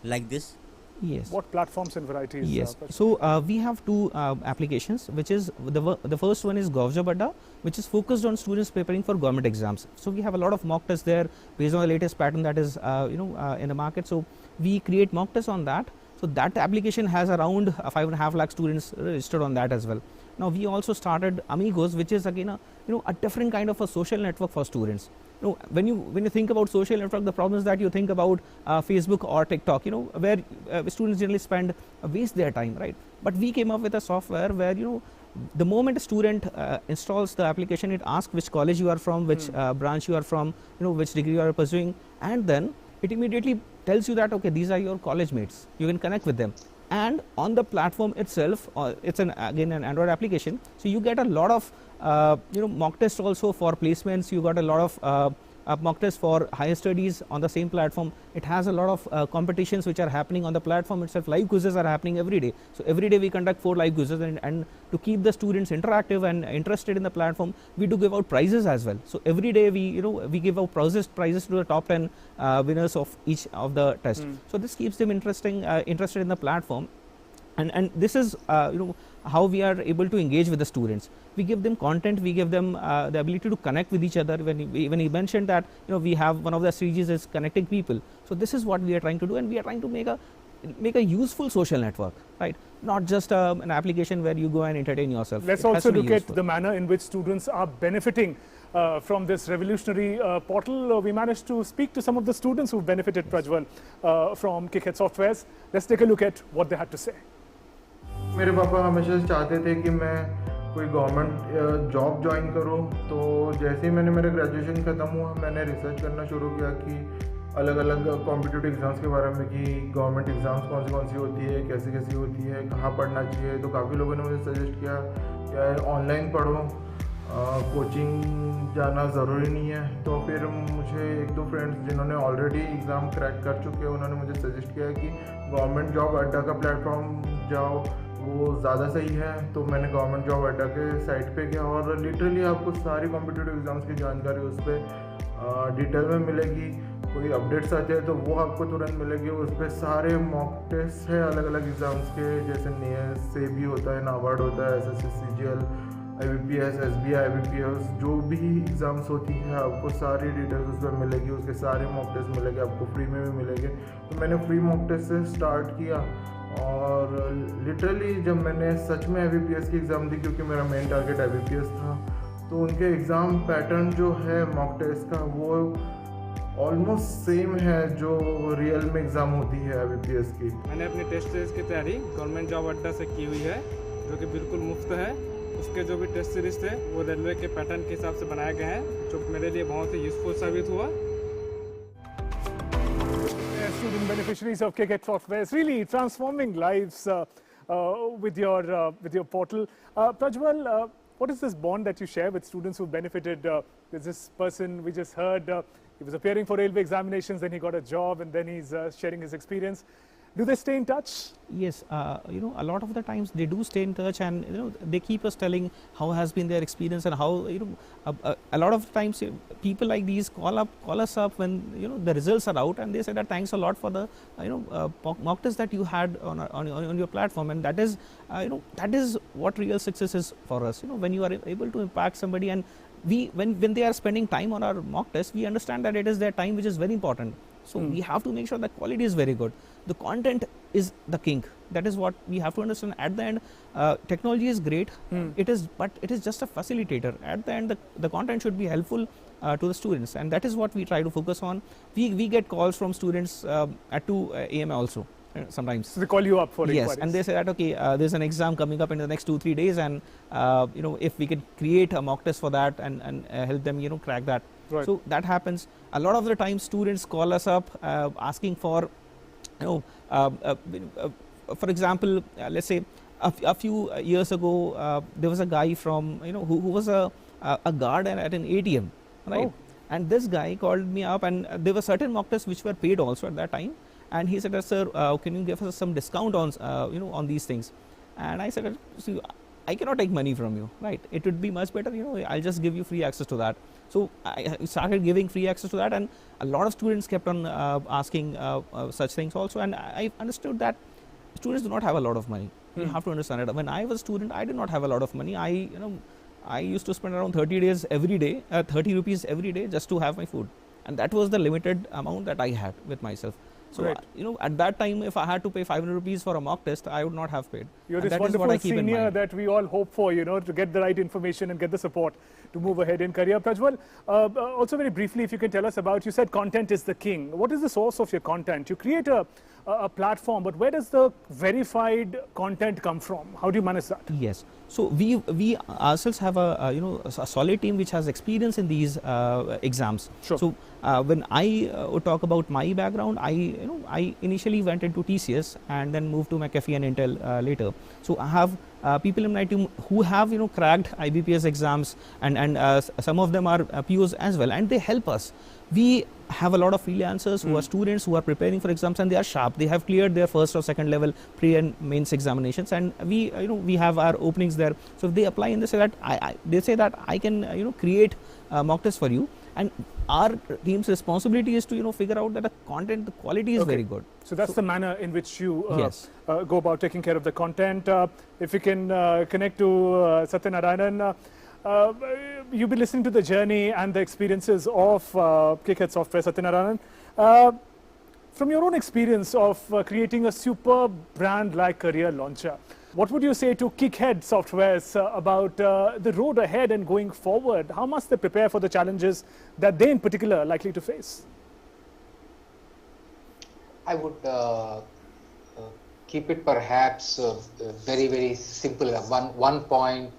like this? Yes. What platforms and varieties? Yes. So we have two applications, which is the first one is GovJob Adda, which is focused on students preparing for government exams. So we have a lot of mock tests there based on the latest pattern that is in the market. So we create mock tests on that. So that application has around 5.5 lakh students registered on that as well. Now we also started Amigos, which is again a different kind of a social network for students. When you think about social network, the problem is that you think about Facebook or TikTok, where students generally waste their time, right? But we came up with a software where the moment a student installs the application, it asks which college you are from, which branch you are from, which degree you are pursuing, and then it immediately tells you that okay, these are your college mates. You can connect with them. And on the platform itself, it's again an Android application, so you get a lot of mock tests also for placements. You got a lot of mock tests for higher studies on the same platform. It has a lot of competitions which are happening on the platform itself. Live quizzes are happening every day. So every day we conduct 4 live quizzes, and to keep the students interactive and interested in the platform, we do give out prizes as well. So every day we give out prizes to the top 10 winners of each of the tests. So this keeps them interested in the platform. And this is how we are able to engage with the students. We give them content, we give them the ability to connect with each other. When he mentioned that we have one of the strategies is connecting people. So this is what we are trying to do, and we are trying to make a useful social network, right? Not just an application where you go and entertain yourself. Let's also look at the manner in which students are benefiting from this revolutionary portal. We managed to speak to some of the students who benefited, Prajwal, from Kickhead Softwares. Let's take a look at what they had to say. मेरे पापा हमेशा चाहते थे कि मैं कोई government job join करूं, तो जैसे ही मैंने मेरा ग्रेजुएशन ख़त्म हुआ, मैंने रिसर्च करना शुरू किया कि अलग अलग कॉम्पिटिटिव एग्ज़ाम्स के बारे में, कि गवर्नमेंट एग्ज़ाम्स कौन सी होती है, कैसी होती है, कहाँ पढ़ना चाहिए। तो काफ़ी लोगों ने मुझे सजेस्ट किया कि ऑनलाइन पढ़ो, कोचिंग जाना ज़रूरी नहीं है। तो फिर मुझे 1-2 फ्रेंड्स जिन्होंने ऑलरेडी एग्ज़ाम क्रैक कर चुके हैं, उन्होंने मुझे सजेस्ट किया कि गवर्नमेंट जॉब अड्डा का प्लेटफॉर्म जाओ, वो ज़्यादा सही है। तो मैंने गवर्नमेंट जॉब अड्डा के साइट पे गया, और लिटरली आपको सारी कॉम्पिटिटिव एग्ज़ाम्स की जानकारी उस पर डिटेल में मिलेगी। कोई अपडेट्स आते हैं तो वो आपको तुरंत मिलेगी। उस पर सारे मॉक टेस्ट है अलग अलग एग्ज़ाम्स के, जैसे नीएस से भी होता है, नाबार्ड होता है, SSC CGL, IBPS, SBI, IBPS, जो भी एग्ज़ाम्स होती है आपको सारी डिटेल्स उस पर मिलेगी। उसके सारे मॉक टेस्ट मिलेंगे, आपको फ्री में भी मिलेंगे। तो मैंने फ्री मॉक टेस्ट से स्टार्ट किया, और लिटरली जब मैंने सच में IBPS की एग्ज़ाम दी, क्योंकि मेरा मेन टारगेट IBPS था, तो उनके एग्ज़ाम पैटर्न जो है मॉक टेस्ट का, वो ऑलमोस्ट सेम है जो रियल में एग्ज़ाम होती है IBPS की। मैंने अपनी टेस्ट सीरीज़ की तैयारी गवर्नमेंट जॉब अड्डा से की हुई है, जो कि बिल्कुल मुफ्त है। उसके जो भी टेस्ट सीरीज़ थे वो रेलवे के पैटर्न के हिसाब से बनाए गए हैं, जो मेरे लिए बहुत ही यूज़फुल साबित हुआ। Student beneficiaries of Kickhead Software is really transforming lives with your portal. Prajwal, what is this bond that you share with students who benefited? There's this person we just heard, he was appearing for railway examinations, then he got a job, and then he's sharing his experience. Do they stay in touch? Yes, a lot of the times they do stay in touch, and they keep us telling how has been their experience, and how a lot of times people like these call us up when the results are out, and they say that thanks a lot for the mock test that you had on your platform, and that is that is what real success is for us. When you are able to impact somebody, and when they are spending time on our mock test, we understand that it is their time which is very important. So we have to make sure that quality is very good. The content is the king. That is what we have to understand. At the end, technology is great. But it is just a facilitator. At the end, the content should be helpful to the students, and that is what we try to focus on. We get calls from students at 2 a.m. also. Sometimes so they call you up for yes, inquiries. and they say that okay, there's an exam coming up in the next 2-3 days, and if we could create a mock test for that and help them crack that. Right. So that happens a lot of the time. Students call us up asking for you know, for example, let's say a few years ago, there was a guy from, you know, who was a guard at an ATM, right? Oh. And this guy called me up, and there were certain mock tests which were paid also at that time. And he said, sir, can you give us some discount on, you know, on these things? And I said, see, I cannot take money from you, right? It would be much better, you know, I'll just give you free access to that. So I started giving free access to that, and a lot of students kept on asking such things also. And I understood that students do not have a lot of money. You have to understand it. When I was a student, I did not have a lot of money. I used to spend around 30 rupees every day just to have my food, and that was the limited amount that I had with myself. So Right. you know, at that time, if I had to pay 500 rupees for a mock test, I would not have paid. You're And this that is what I wonderful keep in senior mind. that we all hope for, you know, to get the right information and get the support to move ahead in career. Prajwal, also very briefly, if you can tell us about, you said content is the king. What is the source of your content? You create a platform, but where does the verified content come from? How do you manage that? Yes. So we ourselves have a you know, a solid team which has experience in these exams. Sure. So when I would talk about my background, I initially went into TCS and then moved to McAfee and Intel later. So I have people in my team who have, you know, cracked IBPS exams, and some of them are POs as well, and they help us. We have a lot of freelancers who are students who are preparing for exams, and they are sharp. They have cleared their first or second level pre and mains examinations, and we we have our openings there. So if they apply and they say that I can create mock tests for you, and our team's responsibility is to figure out that the content, the quality is very good. So that's the manner in which you Yes. go about taking care of the content. If you can connect to Satyanarayanan, you've been listening to the journey and the experiences of KickHead Software, Satyanarayanan. From your own experience of creating a super brand like Career Launcher, what would you say to KickHead Softwares about the road ahead and going forward? How must they prepare for the challenges that they in particular are likely to face? I would keep it perhaps very, very simple. One point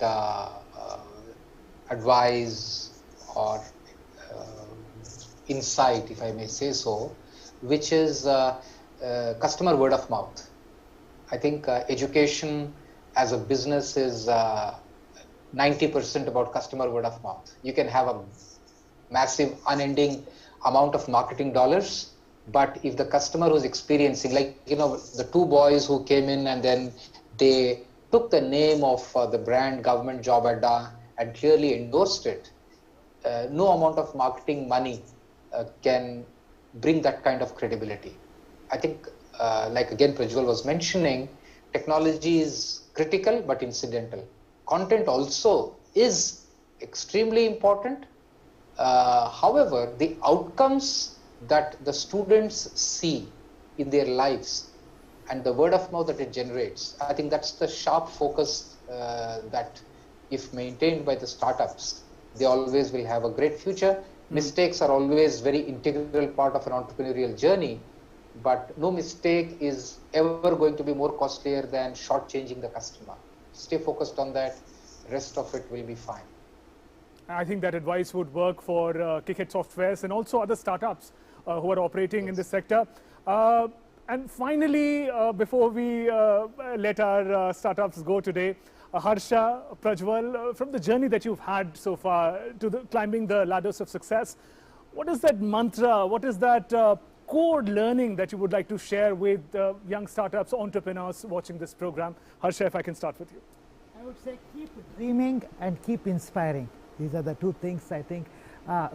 advice or insight, if I may say so, which is customer word of mouth. I think education as a business is 90% about customer word of mouth. You can have a massive, unending amount of marketing dollars, but if the customer who's experiencing, like, the two boys who came in and then they took the name of the brand Government Job Adda and clearly endorsed it, no amount of marketing money can bring that kind of credibility. I think, like again Prajwal was mentioning, technology is critical but incidental. Content also is extremely important. However, the outcomes that the students see in their lives and the word of mouth that it generates, I think that's the sharp focus that if maintained by the startups, they always will have a great future. Mistakes are always very integral part of an entrepreneurial journey, but no mistake is ever going to be more costlier than shortchanging the customer. Stay focused on that, rest of it will be fine. I think that advice would work for KickHead Softwares and also other startups who are operating in this sector. And finally, before we let our startups go today, Harsha, Prajwal, from the journey that you've had so far to climbing the ladders of success, what is that mantra, what is that core learning that you would like to share with young startups, entrepreneurs watching this program? Harsha, if I can start with you. I would say keep dreaming and keep inspiring. These are the two things I think.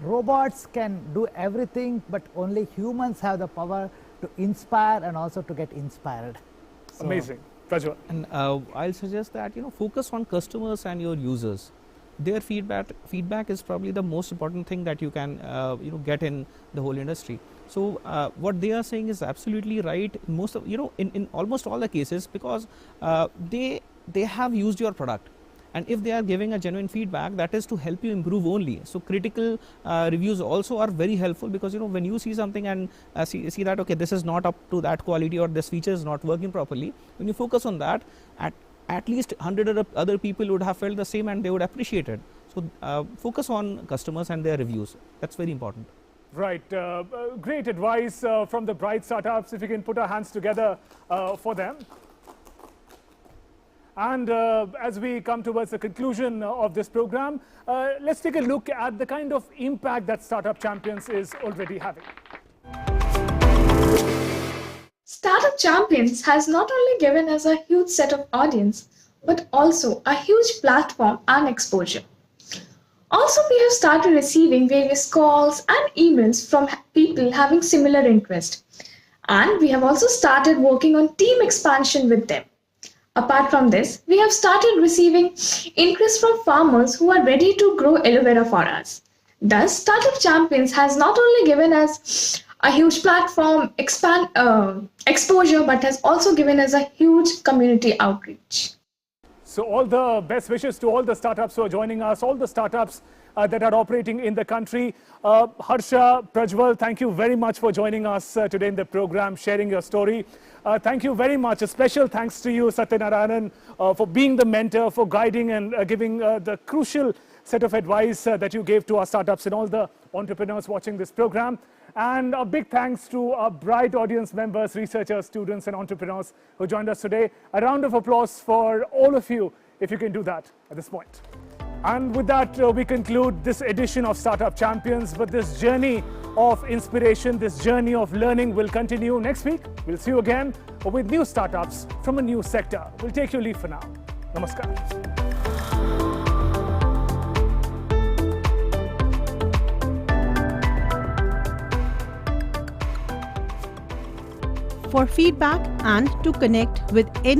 Robots can do everything, but only humans have the power to inspire and also to get inspired. So, amazing. Prajwal. And I'll suggest that focus on customers and your users. Their feedback is probably the most important thing that you can get in the whole industry. So what they are saying is absolutely right. Most of in almost all the cases, because they have used your product, and if they are giving a genuine feedback, that is to help you improve only. So critical reviews also are very helpful, because when you see something and see that okay, this is not up to that quality or this feature is not working properly, when you focus on that, at least 100 other people would have felt the same and they would appreciate it. So focus on customers and their reviews. That's very important. Right. Great advice from the bright startups. If we can put our hands together for them. And as we come towards the conclusion of this program, let's take a look at the kind of impact that Startup Champions is already having. Startup Champions has not only given us a huge set of audience, but also a huge platform and exposure. Also, we have started receiving various calls and emails from people having similar interest. And we have also started working on team expansion with them. Apart from this, we have started receiving interest from farmers who are ready to grow aloe vera for us. Thus, Startup Champions has not only given us a huge platform exposure, but has also given us a huge community outreach. So all the best wishes to all the startups who are joining us, all the startups that are operating in the country. Harsha, Prajwal, thank you very much for joining us today in the program, sharing your story. Thank you very much. A special thanks to you, Satyanarayanan, for being the mentor, for guiding and giving the crucial set of advice that you gave to our startups and all the entrepreneurs watching this program. And a big thanks to our bright audience members, researchers, students and entrepreneurs who joined us today. A round of applause for all of you, if you can do that at this point. And with that, we conclude this edition of Startup Champions. But this journey of inspiration, this journey of learning will continue next week. We'll see you again with new startups from a new sector. We'll take your leave for now. Namaskar. For feedback and to connect with any